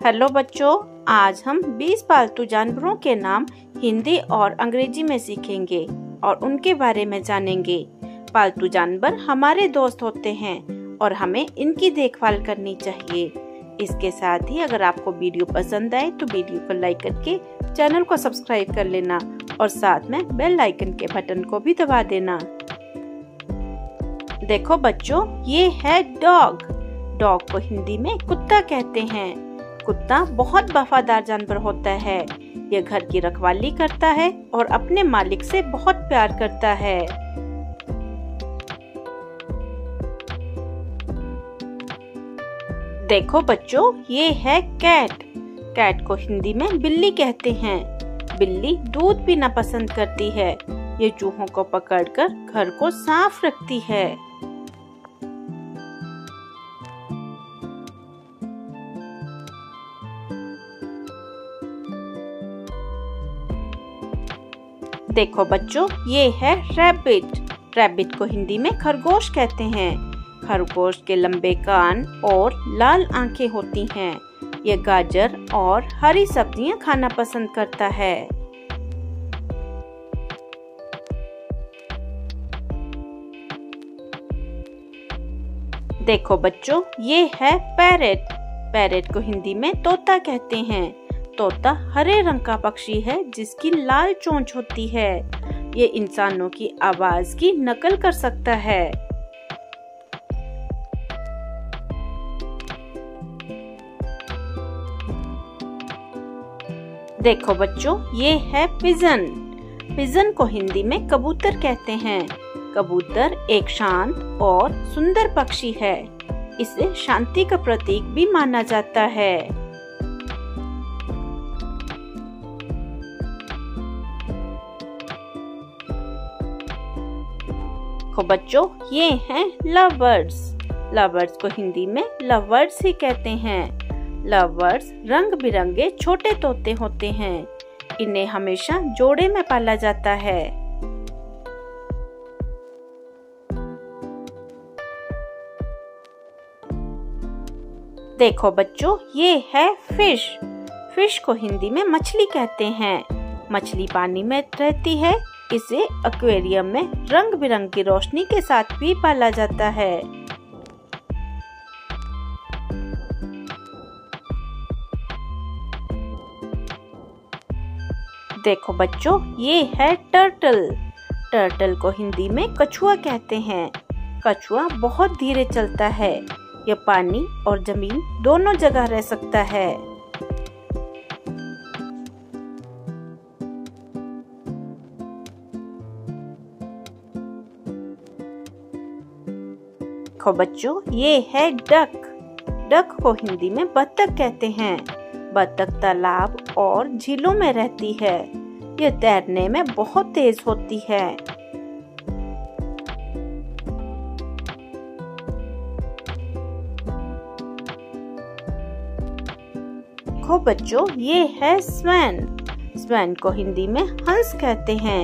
Hello बच्चों, आज हम 20 पालतू जानवरों के नाम हिंदी और अंग्रेजी में सीखेंगे और उनके बारे में जानेंगे। पालतू जानवर हमारे दोस्त होते हैं और हमें इनकी देखभाल करनी चाहिए। इसके साथ ही अगर आपको वीडियो पसंद आए तो वीडियो को लाइक करके चैनल को सब्सक्राइब कर लेना और साथ में बेल आइकन के बटन को भी दबा देना। देखो बच्चों, ये है डॉग। डॉग को हिंदी में कुत्ता कहते हैं। कुत्ता बहुत वफादार जानवर होता है। ये घर की रखवाली करता है और अपने मालिक से बहुत प्यार करता है। देखो बच्चों, ये है कैट। कैट को हिंदी में बिल्ली कहते हैं। बिल्ली दूध पीना पसंद करती है। ये चूहों को पकड़कर घर को साफ रखती है। देखो बच्चों, ये है रैबिट। रैबिट को हिंदी में खरगोश कहते हैं। खरगोश के लंबे कान और लाल आंखें होती हैं। ये गाजर और हरी सब्जियां खाना पसंद करता है। देखो बच्चों, ये है पैरेट। पैरेट को हिंदी में तोता कहते हैं। तोता हरे रंग का पक्षी है जिसकी लाल चोंच होती है। ये इंसानों की आवाज की नकल कर सकता है। देखो बच्चों, ये है पिजन। पिजन को हिंदी में कबूतर कहते हैं। कबूतर एक शांत और सुंदर पक्षी है। इसे शांति का प्रतीक भी माना जाता है। देखो बच्चों, ये हैं लव बर्ड्स। लव बर्ड्स को हिंदी में लव बर्ड्स ही कहते हैं। लव बर्ड्स रंग बिरंगे छोटे तोते होते हैं। इन्हें हमेशा जोड़े में पाला जाता है। देखो बच्चों, ये है फिश। फिश को हिंदी में मछली कहते हैं। मछली पानी में रहती है। इसे एक्वेरियम में रंग बिरंगी रोशनी के साथ भी पाला जाता है। देखो बच्चों, ये है टर्टल। टर्टल को हिंदी में कछुआ कहते हैं। कछुआ बहुत धीरे चलता है। यह पानी और जमीन दोनों जगह रह सकता है। देखो बच्चों, ये है डक। डक को हिंदी में बत्तख कहते हैं। बत्तख तालाब और झीलों में रहती है। ये तैरने में बहुत तेज होती है। देखो बच्चों, ये है स्वैन। स्वैन को हिंदी में हंस कहते हैं।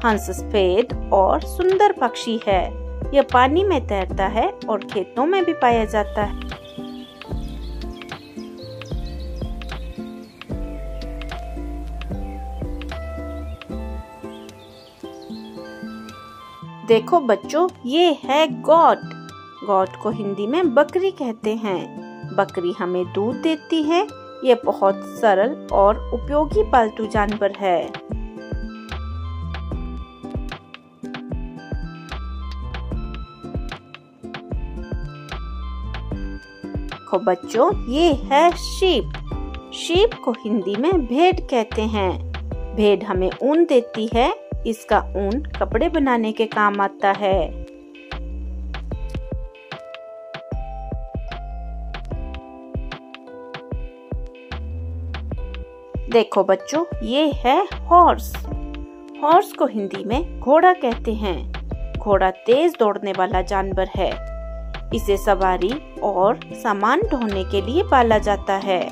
हंस सफेद और सुंदर पक्षी है। यह पानी में तैरता है और खेतों में भी पाया जाता है। देखो बच्चों, ये है गॉट। गॉट को हिंदी में बकरी कहते हैं। बकरी हमें दूध देती है। यह बहुत सरल और उपयोगी पालतू जानवर है। देखो बच्चों, ये है शीप। शीप को हिंदी में भेड़ कहते हैं। भेड़ हमें ऊन देती है। इसका ऊन कपड़े बनाने के काम आता है। देखो बच्चों, ये है हॉर्स। हॉर्स को हिंदी में घोड़ा कहते हैं। घोड़ा तेज दौड़ने वाला जानवर है। इसे सवारी और सामान ढोने के लिए पाला जाता है।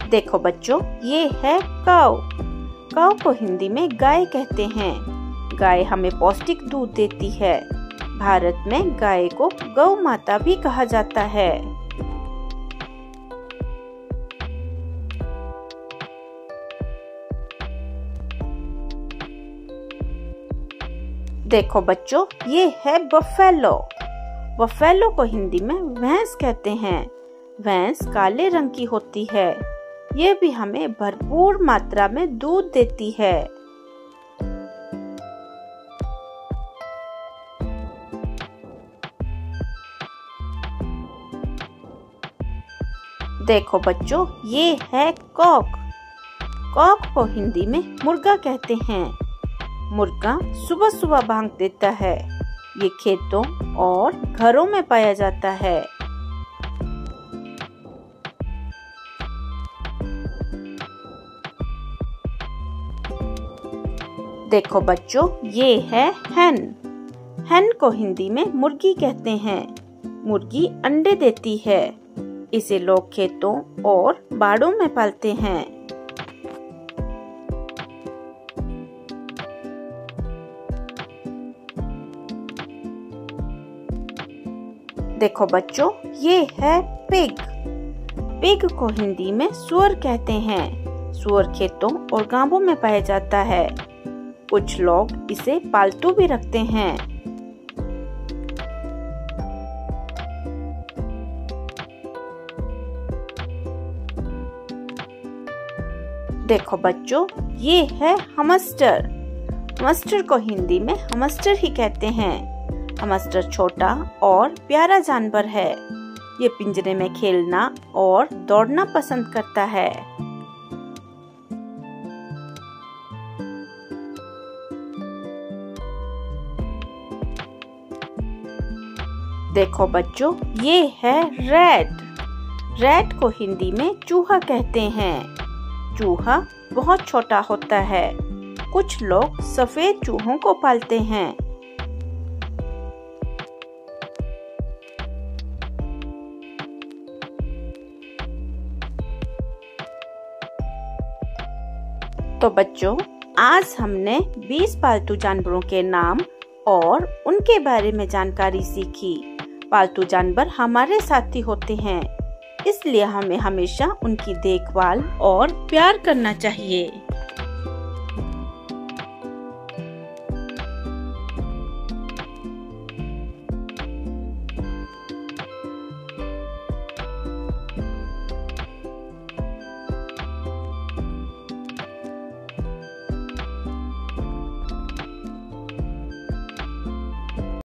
देखो बच्चों, ये है काऊ। काऊ को हिंदी में गाय कहते हैं। गाय हमें पौष्टिक दूध देती है। भारत में गाय को गौ माता भी कहा जाता है। देखो बच्चों, ये है बफेलो। बफेलो को हिंदी में भैंस कहते हैं। भैंस काले रंग की होती है। ये भी हमें भरपूर मात्रा में दूध देती है। देखो बच्चों, ये है कॉक। कॉक को हिंदी में मुर्गा कहते हैं। मुर्गा सुबह सुबह भांग देता है। ये खेतों और घरों में पाया जाता है। देखो बच्चों, ये है हैन। हैन को हिंदी में मुर्गी कहते हैं। मुर्गी अंडे देती है। इसे लोग खेतों और बाड़ों में पालते हैं। देखो बच्चों, ये है पिग। पिग को हिंदी में सुअर कहते हैं। सुअर खेतों और गांवों में पाया जाता है। कुछ लोग इसे पालतू भी रखते हैं। देखो बच्चों, ये है हमस्टर। हमस्टर को हिंदी में हमस्टर ही कहते हैं। हमस्टर छोटा और प्यारा जानवर है। ये पिंजरे में खेलना और दौड़ना पसंद करता है। देखो बच्चों, ये है रैट। रैट को हिंदी में चूहा कहते हैं। चूहा बहुत छोटा होता है। कुछ लोग सफेद चूहों को पालते हैं। तो बच्चों, आज हमने 20 पालतू जानवरों के नाम और उनके बारे में जानकारी सीखी। पालतू जानवर हमारे साथी होते हैं, इसलिए हमें हमेशा उनकी देखभाल और प्यार करना चाहिए।